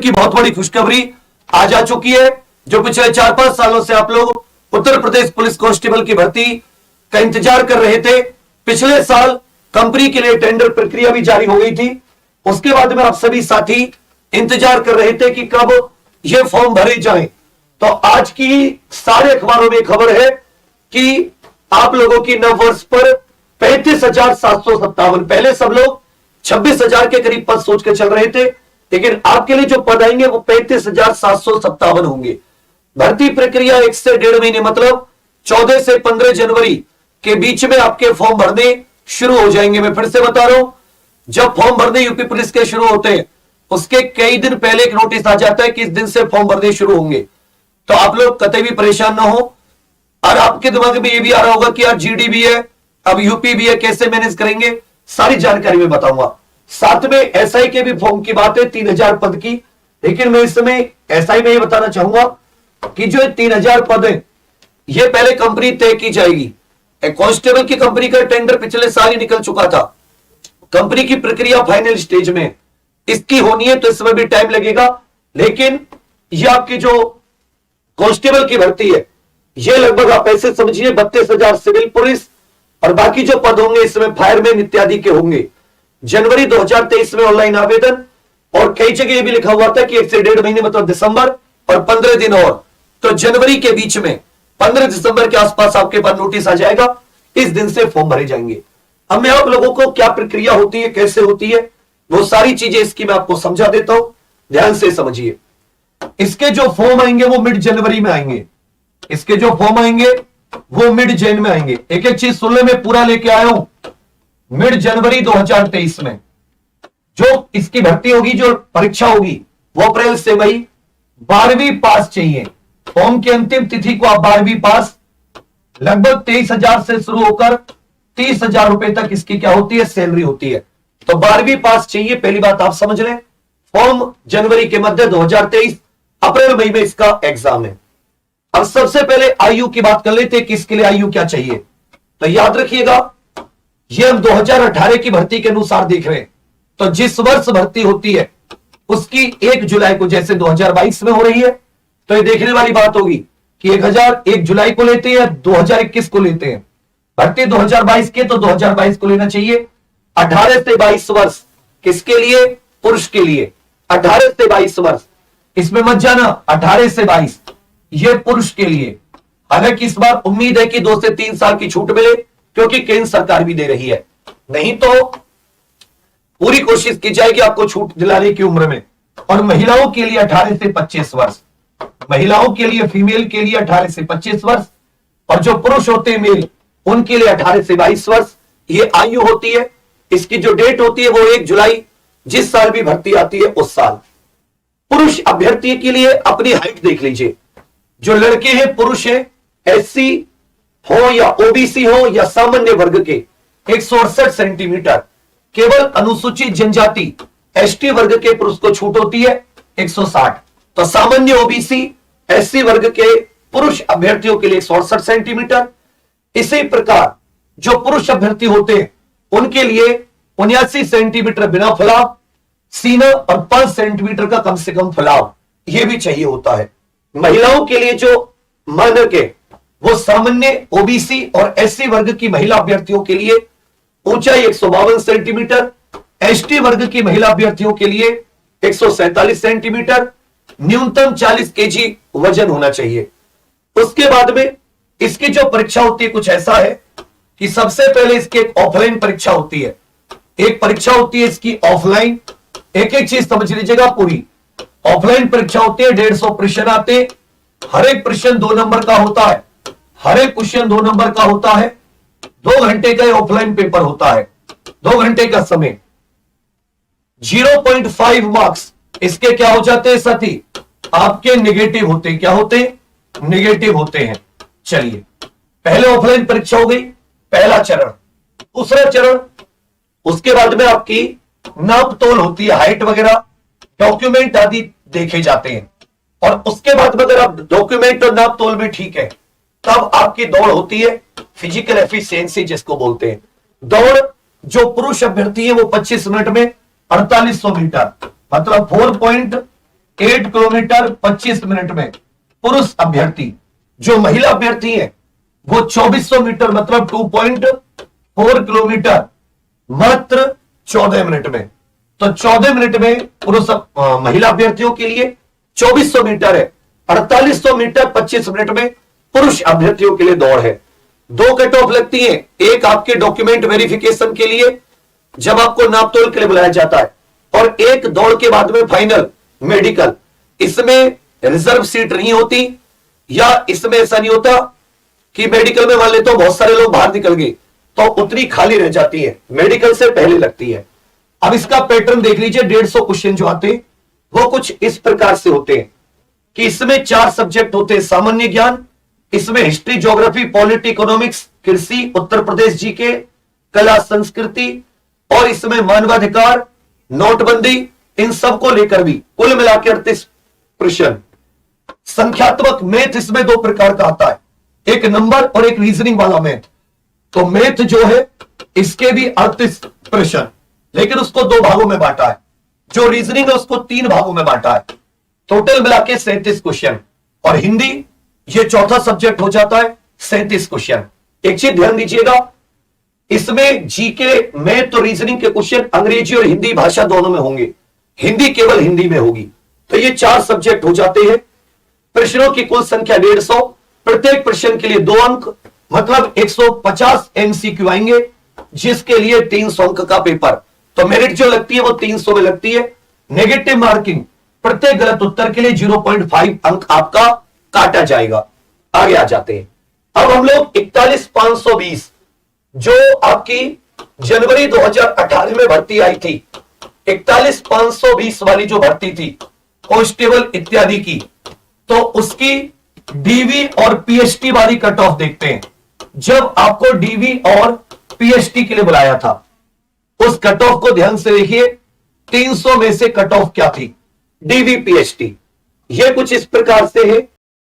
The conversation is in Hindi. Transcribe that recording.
की बहुत बड़ी खुशखबरी आज आ चुकी है। जो पिछले 4-5 सालों से आप लोग उत्तर प्रदेश पुलिस कांस्टेबल की भर्ती का इंतजार कर रहे थे, पिछले साल कंपनी के लिए टेंडर प्रक्रिया भी जारी हो गई थी। उसके बाद में आप सभी साथी इंतजार कर रहे थे कि कब ये फॉर्म भरे जाएं। तो आज की सारे अखबारों में खबर है कि आप लोगों की नव वर्ष पर 35,757, पहले सब लोग 26,000 के करीब पद सोच के चल रहे थे, लेकिन आपके लिए जो पद आएंगे वो 35,757 होंगे। भर्ती प्रक्रिया 1 से 1.5 महीने, मतलब 14 से 15 जनवरी के बीच में आपके फॉर्म भरने शुरू हो जाएंगे। मैं फिर से बता रहा हूं, जब फॉर्म भरने यूपी पुलिस के शुरू होते हैं उसके कई दिन पहले एक नोटिस आ जाता है कि इस दिन से फॉर्म भरने शुरू होंगे। तो आप लोग कतई भी परेशान ना हो। और आपके दिमाग में ये भी आ रहा होगा कि यार जीडी भी है, अब यूपी भी है, कैसे मैनेज करेंगे, सारी जानकारी मैं बताऊंगा। साथ में एसआई के भी फॉर्म की बात है 3,000 पद की, लेकिन मैं इस समय एसआई में ये बताना चाहूंगा कि जो 3,000 पद है ये पहले कंपनी तय की जाएगी। कांस्टेबल की कंपनी का टेंडर पिछले साल ही निकल चुका था, कंपनी की प्रक्रिया फाइनल स्टेज में इसकी होनी है, तो इस समय भी टाइम लगेगा। लेकिन ये आपकी जो कांस्टेबल की भर्ती है ये लगभग आप ऐसे समझिए 32,000 सिविल पुलिस और बाकी जो पद होंगे इसमें फायरमैन इत्यादि के होंगे। जनवरी 2023 में ऑनलाइन आवेदन, और कई जगह ये भी लिखा हुआ था कि 1 से 1.5 महीने मतलब दिसंबर और 15 दिन और, तो जनवरी के बीच में 15 दिसंबर के आसपास आपके पास नोटिस आ जाएगा, इस दिन से फॉर्म भरे जाएंगे। अब मैं आप लोगों को क्या प्रक्रिया होती है, कैसे होती है, वो सारी चीजें इसकी मैं आपको समझा देता हूं, ध्यान से समझिए। इसके जो फॉर्म आएंगे वो मिड जनवरी में आएंगे, इसके जो फॉर्म आएंगे वो मिड जन में आएंगे। एक एक चीज सुन ले, मैं पूरा लेके आया हूं। मिड जनवरी 2023 में जो इसकी भर्ती होगी, जो परीक्षा होगी वो अप्रैल से मई। 12वीं पास चाहिए, फॉर्म की अंतिम तिथि को आप 12वीं पास, लगभग 23,000 से शुरू होकर 30,000 रुपए तक इसकी क्या होती है, सैलरी होती है। तो 12वीं पास चाहिए, पहली बात आप समझ लें। फॉर्म जनवरी के मध्य 2023, अप्रैल मई में इसका एग्जाम है। अब सबसे पहले आयु की बात कर लेते हैं कि इसके लिए आयु क्या चाहिए। तो याद रखिएगा, ये हम 2018 की भर्ती के अनुसार देख रहे हैं, तो जिस वर्ष भर्ती होती है उसकी 1 जुलाई को, जैसे 2022 में हो रही है, तो ये देखने वाली बात होगी कि 1 जुलाई को लेते हैं या 2021 को लेते हैं। भर्ती 2022 के, तो 2022 को लेना चाहिए। 18 से 22 वर्ष किसके लिए, पुरुष के लिए। 18 से 22 वर्ष, इसमें मत जाना, 18 से 22 ये पुरुष के लिए। हालांकि इस बार उम्मीद है कि 2 से 3 साल की छूट मिले, क्योंकि केंद्र सरकार भी दे रही है, नहीं तो पूरी कोशिश की जाएगी आपको छूट दिलाने की उम्र में। और महिलाओं के लिए 18 से 25 वर्ष, महिलाओं के लिए, फीमेल के लिए 18 से 25 वर्ष, और जो पुरुष होते हैं मेल, उनके लिए 18 से 22 वर्ष ये आयु होती है। इसकी जो डेट होती है वो 1 जुलाई, जिस साल भी भर्ती आती है उस साल। पुरुष अभ्यर्थी के लिए अपनी हाइट देख लीजिए, जो लड़के हैं, पुरुष हैं, एससी हो या ओबीसी हो या सामान्य वर्ग के, 168 सेंटीमीटर। केवल अनुसूचित जनजाति एसटी वर्ग के पुरुष को छूट होती है 160। तो सामान्य ओबीसी एससी वर्ग के पुरुष अभ्यर्थियों के लिए 168 सेंटीमीटर। इसी प्रकार जो पुरुष अभ्यर्थी होते हैं उनके लिए 79 सेंटीमीटर बिना फुलाव, सीना और 5 सेंटीमीटर का कम से कम फुलाव यह भी चाहिए होता है। महिलाओं के लिए जो मानक है वो सामान्य ओबीसी और एससी वर्ग की महिला अभ्यर्थियों के लिए ऊंचाई 152 सेंटीमीटर, एसटी वर्ग की महिला अभ्यर्थियों के लिए 147 सेंटीमीटर, न्यूनतम 40 केजी वजन होना चाहिए। उसके बाद में इसकी जो परीक्षा होती है कुछ ऐसा है कि सबसे पहले इसकी एक ऑफलाइन परीक्षा होती है, एक परीक्षा होती है इसकी ऑफलाइन। एक एक चीज समझ लीजिएगा पूरी। ऑफलाइन परीक्षा होती है, 150 प्रश्न आते, हर एक प्रश्न 2 नंबर का होता है, हर एक क्वेश्चन 2 नंबर का होता है। 2 घंटे का ऑफलाइन पेपर होता है, 2 घंटे का समय। 0.5 मार्क्स इसके क्या हो जाते हैं साथी, आपके नेगेटिव होते हैं। क्या होते हैं, नेगेटिव होते हैं। चलिए, पहले ऑफलाइन परीक्षा हो गई, पहला चरण। दूसरा चरण, उसके बाद में आपकी नाप तोल होती है, हाइट वगैरह, डॉक्यूमेंट आदि देखे जाते हैं। और उसके बाद में अगर आप डॉक्यूमेंट और नाप तोल में ठीक है, तब आपकी दौड़ होती है, फिजिकल एफिशिएंसी जिसको बोलते हैं। दौड़ जो पुरुष अभ्यर्थी है वो 25 मिनट में 4800 मीटर, मतलब 8 किलोमीटर 25 मिनट में। पुरुष अभ्यर्थी, जो महिला अभ्यर्थी है वो 2400 मीटर मतलब 2.4 किलोमीटर मात्र 14 मिनट में। तो 14 मिनट में पुरुष महिला अभ्यर्थियों के लिए 2400 मीटर है, 4800 मीटर 25 मिनट में पुरुष अभ्यर्थियों के लिए दौड़ है। 2 कट ऑफ लगती है, एक आपके डॉक्यूमेंट वेरिफिकेशन के लिए जब आपको नापतोल के लिए बुलाया जाता है, और एक दौड़ के बाद में फाइनल मेडिकल। इसमें रिजर्व सीट नहीं होती, या इसमें ऐसा नहीं होता कि मेडिकल में मान लेते हो बहुत सारे लोग बाहर निकल गए तो उतनी खाली रह जाती है, मेडिकल से पहले लगती है। अब इसका पैटर्न देख लीजिए, 150 क्वेश्चन जो आते हैं वो कुछ इस प्रकार से होते हैं कि इसमें 4 सब्जेक्ट होते हैं। सामान्य ज्ञान, इसमें हिस्ट्री, ज्योग्राफी, पॉलिटी, इकोनॉमिक्स, कृषि, उत्तर प्रदेश जीके, कला, संस्कृति, और इसमें मानवाधिकार, नोटबंदी, इन सब को लेकर भी कुल मिलाकर 38 प्रश्न। संख्यात्मक मैथ इसमें 2 प्रकार का आता है, एक नंबर और एक रीजनिंग वाला मैथ। तो मैथ जो है इसके भी 38 प्रश्न, लेकिन उसको 2 भागों में बांटा है। जो रीजनिंग है उसको 3 भागों में बांटा है। टोटल मिला के 37 क्वेश्चन। और हिंदी ये चौथा सब्जेक्ट हो जाता है, 37 क्वेश्चन। एक चीज ध्यान दीजिएगा, इसमें जीके, मैथ और रीजनिंग के क्वेश्चन अंग्रेजी और हिंदी भाषा दोनों में होंगे, हिंदी केवल हिंदी में होगी। तो ये 4 सब्जेक्ट हो जाते हैं। प्रश्नों की कुल संख्या 150, प्रत्येक प्रश्न के लिए 2 अंक मतलब 150 एमसीक्यू आएंगे, जिसके लिए 300 अंक का पेपर। तो मेरिट जो लगती है वो 300 में लगती है। नेगेटिव मार्किंग, प्रत्येक गलत उत्तर के लिए 0.5 अंक आपका काटा जाएगा। आगे आ जाते हैं। अब हम लोग 41,520 जो आपकी जनवरी 2018 में भर्ती आई थी, 41,520 वाली जो भर्ती थी कांस्टेबल इत्यादि की, तो उसकी डीवी और पीएचटी वाली कट ऑफ देखते हैं। जब आपको डीवी और पीएचटी के लिए बुलाया था, उस कट ऑफ को ध्यान से देखिए। 300 में से कट ऑफ क्या थी? DV PHT. यह कुछ इस प्रकार से है